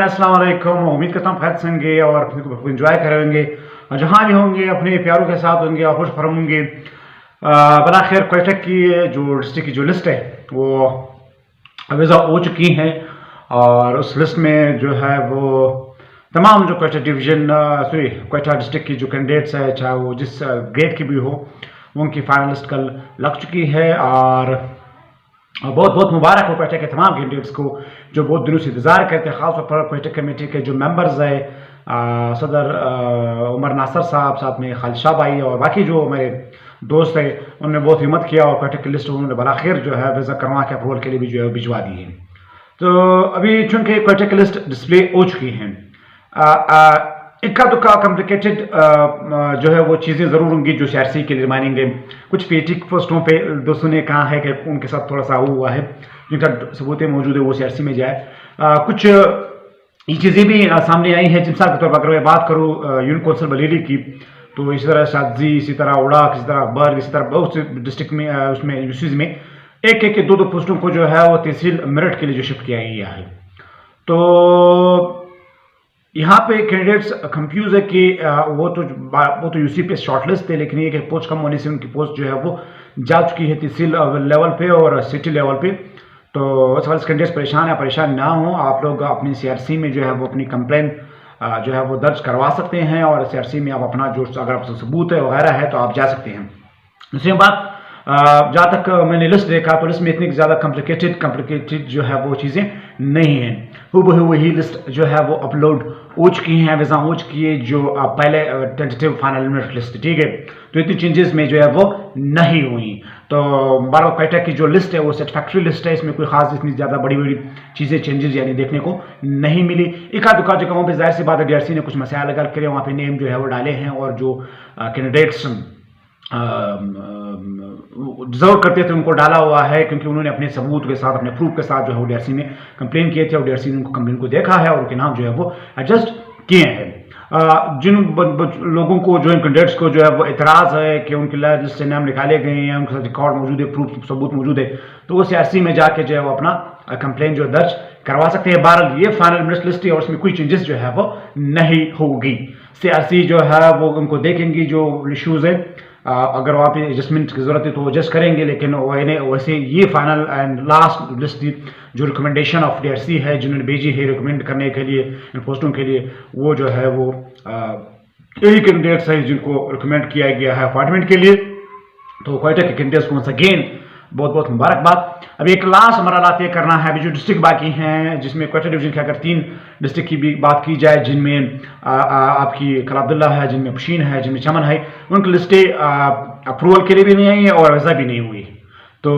अस्सलाम वालेकुम। उम्मीद करता हूँ खैर से होंगे और इंजॉय करेंगे और जहाँ भी होंगे अपने प्यारों के साथ होंगे और खुश फरम होंगे। बला खैर क्वेटा की जो डिस्ट्रिक्ट की जो लिस्ट है वो अवेज़ा हो चुकी हैं और उस लिस्ट में जो है वो तमाम जो Quetta division sorry Quetta district की जो कैंडिडेट्स है चाहे वो जिस ग्रेड की भी हो उनकी फाइनल लिस्ट कल लग चुकी है। और बहुत बहुत मुबारक हो क्वेटा के तमाम कैंडिडेट्स को जो बहुत दिनों से इंतज़ार करते हैं। ख़ासतौर पर क्वेटा कमेटी के जो मेंबर्स है सदर उमर नासर साहब, साथ में खालिद शाह भाई और बाकी जो मेरे दोस्त हैं उन्होंने बहुत हिम्मत किया और क्वेटा की लिस्ट उन्होंने बलाखिर जो है विज़ा करवा के अप्रूवल के लिए भी जो है भिजवा दी है। तो अभी चूँकि क्वेटा की लिस्ट डिस्प्ले हो चुकी हैं, इक्का दुक्का कॉम्प्लिकेटेड जो है वो चीज़ें ज़रूर होंगी जो सीआरसी के लिए रिमाइनिंग है। कुछ पेटी पोस्टों पे दोस्तों ने कहा है कि उनके साथ थोड़ा सा हुआ है जिनका सबूतें मौजूद है वो सीआरसी में जाए। कुछ ये चीज़ें भी सामने आई हैं। मिसाल के तौर पर अगर मैं बात करूँ यूनियन कौंसिल बरेली की, तो इसी तरह शादी, इसी तरह उड़ाक, इसी तरह बर्ग, इसी तरह बहुत से डिस्ट्रिक्ट में उसमें यूनिवर्सिटीज़ में एक एक दो पोस्टों को जो है वो तहसील मेरठ के लिए जो शिफ्ट किया गया है। तो यहाँ पे कैंडिडेट्स कंफ्यूज है कि वो तो यूसी पे शॉर्टलिस्ट थे, लेकिन ये कि पोस्ट कम होने से उनकी पोस्ट जो है वो जा चुकी है तहसील लेवल पे और सिटी लेवल पे। तो इस वजह से कैंडिडेट्स परेशान है, परेशान ना हो। आप लोग अपनी सीआरसी में जो है वो अपनी कंप्लेन जो है वो दर्ज करवा सकते हैं और सीआरसी में आप अपना जो अगर आपसे सबूत है वगैरह है तो आप जा सकते हैं। दूसरी बात, जहाँ तक मैंने लिस्ट देखा तो लिस्ट में इतनी ज़्यादा कॉम्प्लिकेटेड जो है वो चीज़ें नहीं हैं। हूबहू वही लिस्ट जो है वो अपलोड हो चुकी हैं, विज़ा हो चुकी है जो पहले टेंटेटिव फाइनल मेरिट लिस्ट, ठीक है। तो इतनी चेंजेस में जो है वो नहीं हुई। तो बारह क्वेटा की जो लिस्ट है वो सेटिस्फैक्ट्री लिस्ट है, इसमें कोई खास इतनी ज़्यादा बड़ी बड़ी चीज़ें चेंजेस यानी देखने को नहीं मिली। एक आध दुका जगहों पर जाहिर सी बात है डीआरसी ने कुछ मसाइल लगा कर वहाँ पे नेम जो है वो डाले हैं और जो कैंडिडेट्स डिजर्व करते थे उनको डाला हुआ है, क्योंकि उन्होंने अपने सबूत के साथ अपने प्रूफ के साथ जो है वो डीआरसी में कंप्लेन किए थे और डीआरसी ने उनको कंप्लेन को देखा है और उनके नाम जो है वो एडजस्ट किए हैं। जिन लोगों को जो इन कैंडिडेट्स को जो है वो इतराज़ है कि उनके लिस्ट से नाम निकाले गए हैं, उनके साथ रिकॉर्ड मौजूद है, प्रूफ सबूत मौजूद है, तो वो सीआरसी में जाके जो है वो अपना कंप्लेन जो दर्ज करवा सकते हैं। बहरहाल ये फाइनल मेरिट लिस्ट है और उसमें कोई चेंजेस जो है वो नहीं होगी। सीआरसी जो है वो उनको देखेंगी जो इशूज़ है, अगर वहाँ पे एडजस्टमेंट की ज़रूरत है तो वो एडजस्ट करेंगे, लेकिन वैसे ये फाइनल एंड लास्ट लिस्ट जो रिकमेंडेशन ऑफ डीआरसी है जिन्होंने भेजी है रिकमेंड करने के लिए इन पोस्टों के लिए, वो जो है वो यही कैंडिडेट्स हैं जिनको रिकमेंड किया गया है अपॉइंटमेंट के लिए। तो क्वेटा के कैंडिडेट्स को वंस अगेन बहुत बहुत मुबारकबाद। अभी एक लास्ट मरहला तय करना है। अभी जो डिस्ट्रिक्ट बाकी हैं जिसमें क्वेटा डिवीजन के अगर 3 डिस्ट्रिक्ट की भी बात की जाए जिनमें आपकी कला अब्दुल्ला है, जिनमें पशीन है, जिनमें चमन है, उनकी लिस्टें अप्रूवल के लिए भी नहीं आई है और वैसा भी नहीं हुई। तो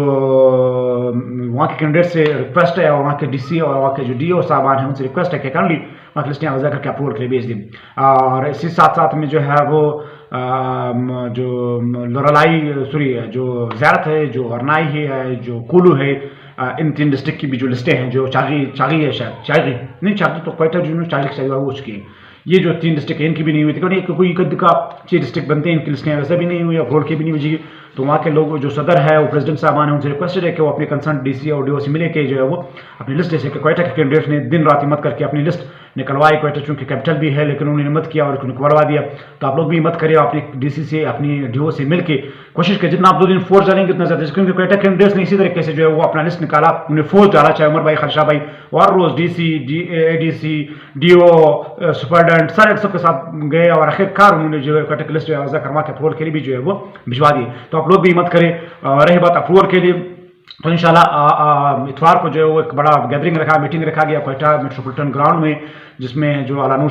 वहाँ के कैंडिडेट से रिक्वेस्ट है और वहाँ के डीसी और वहाँ के जो डीओ साहबान हैं उनसे रिक्वेस्ट है कि काइंडली वहाँ की लिस्टें वजह करके अप्रूवल के लिए भेज दें। और इसी साथ साथ में जो है वो जो लोरलाई सॉरी जो ज़्यारत है, जो अरनाई है, जो कुलू है, इन 3 डिस्ट्रिक्ट की भी जो लिस्टें हैं, जो चागी है, शायद चागी नहीं, चागी तो क्वेटा जो चागी शायद हो चुकी है। ये जो 3 डिस्ट्रिक्ट इनकी भी नहीं हुई थी, क्योंकि कोई कद का 6 डिस्ट्रिक्ट बनते हैं, इनकी लिस्टें वैसे भी नहीं हुई, अप्रूवल की भी नहीं भेजी। तो वहाँ के लोग जो सदर है वो प्रेसिडेंट साहबान है उनसे रिक्वेस्टेड है कि वो अपने कंसर्न डीसी और डीओ से मिले के जो है वो अपनी लिस्ट, जैसे कि क्वेटा के कैंडिडेट्स ने दिन रात हिम्मत करके अपनी लिस्ट निकलवाई। क्वेटा चूँकि कैपिटल भी है लेकिन उन्होंने हिम्मत किया और उसको निकलवा दिया। तो आप लोग भी हिम्मत करिए, अपनी डीसी से अपनी डीओ से मिल के कोशिश करें जितना आप 2 दिन फोर्स डालेंगे उतना ज़्यादा, क्योंकि क्वेटा कैंडिडेट्स ने इसी तरीके से जो है वो अपना लिस्ट निकाला, उन्हें फोर्स डाला, चाहे उमर भाई, खालिद शाह भाई और रोज़ डीसी एडीसी डीओ सुपरडेंट सारे सबके साथ गए और आखिरकार उन्होंने जो है क्वेटा की लिस्ट वजह करवा के अप्रूवल के लिए भी जो है वो भिजवा दिए। तो आप लोग भी हिम्मत करें। रही बात अप्रूवल के लिए, तो इंशाल्लाह इतवार को जो है वो एक बड़ा मीटिंग रखा गया क्वेटा मेट्रोपॉलिटन ग्राउंड में, जिसमें जो अलानूर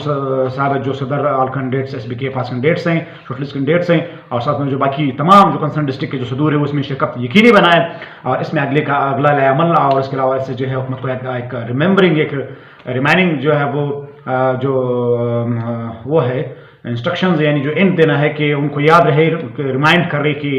साहब जो सदर ऑल कैंडिडेट्स एसबीके पास कैंडिडेट्स हैं, शॉर्टलिस्ट कैंडिडेट्स हैं, और साथ में जो बाकी तमाम जो कंसर्न डिस्ट्रिक्ट के जो सदूर है उसमें शिरकत यकीनी बनाए और इसमें अगला अमल और इसके अलावा इससे जो है हुकूमत को एक रिमेंबरिंग, एक रिमाइंडिंग जो है वो है इंस्ट्रक्शंस, यानी जो एंड देना है कि उनको याद रहे, रिमाइंड कर रहे कि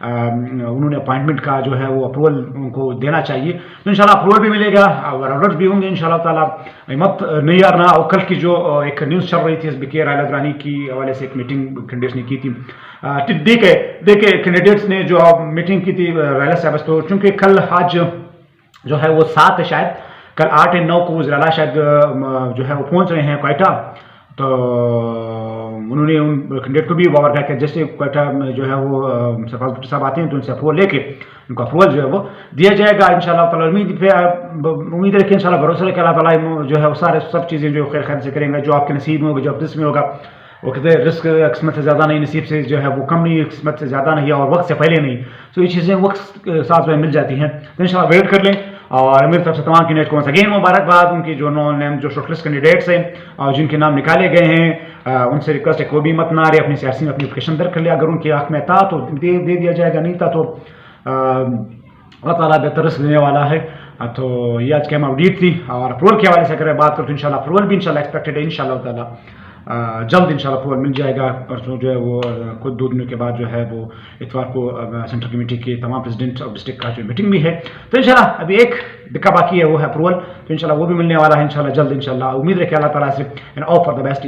उन्होंने अपॉइंटमेंट का जो है वो अप्रूवल उनको देना चाहिए। तो इंशाल्लाह अप्रूवल भी मिलेगा और ऑर्डर्स भी होंगे इंशाल्लाह ताला। हिम्मत नहीं हारना। और कल की जो एक न्यूज़ चल रही थी एसबीके रायला दुरानी की हवाले से, एक मीटिंग कैंडिडेट्स ने की थी। देखे कैंडिडेट्स ने जो मीटिंग की थी रायला साहब, तो चूँकि कल आज जो है वो 7 है शायद, कल 8 या 9 को वज़ीर-ए-आला शायद जो है वो पहुंच रहे हैं क्वेटा। तो उन्होंने उन कैंडिडेट को भी वावर किया कि जैसे क्वेटा में जो है वो सरफराज भुट्टो साहब आते हैं तो उनसे अप्रूवल लेके उनको अप्रूवल जो है वो दिया जाएगा इंशाल्लाह ताला। उम्मीद रखें इंशाल्लाह, भरोसा रखें अल्लाह ताला जो है वो सारे सब चीज़ें जो खैर खैर से करेंगे। जो आपके नसीब में होगा, जो आपके में होगा, वो कहते हैं रिस्क किस्मत से ज़्यादा नहीं, नसीब से जो है वो कम नहीं, किस्मत से ज़्यादा नहीं और वक्त से पहले नहीं। तो ये चीज़ें वक्त के साथ में मिल जाती हैं। तो इंशाल्लाह वेट कर लें। और मेरी तरफ से तमाम कैंडिडेट को अगेन मुबारकबाद। उनकी जो नॉन नेम जो शॉर्टलिस्ट कैंडिडेट्स हैं और जिनके नाम निकाले गए हैं, उनसे रिक्वेस्ट है कोई भी मत ना रहे, अपनी सियासी में अपनी एप्लीकेशन दर्ज कर लिया। अगर उनके हक में था तो दे दिया जाएगा, नहीं था तो अल्लाह ताला बेहतर रिस्क देने वाला है। तो ये आज की हम अपडेट थी। और अप्रूवल के हवाले से अगर बात करें तो इंशाल्लाह अप्रूवल भी इंशाल्लाह एक्सपेक्टेड है, इंशाल्लाह ताला जल्द इंशाल्लाह अप्रूवल मिल जाएगा। परसों जो है वो खुद 2 दिनों के बाद जो है वो इतवार को सेंट्रल कमेटी के तमाम प्रेसिडेंट और डिस्ट्रिक्ट का जो मीटिंग भी है। तो इंशाल्लाह अभी एक दिक्कत बाकी है, वो है अप्रूवल। तो इंशाल्लाह वो भी मिलने वाला है इंशाल्लाह जल्द। इंशाल्लाह उम्मीद रखें अल्लाह ताला से, and all for the best.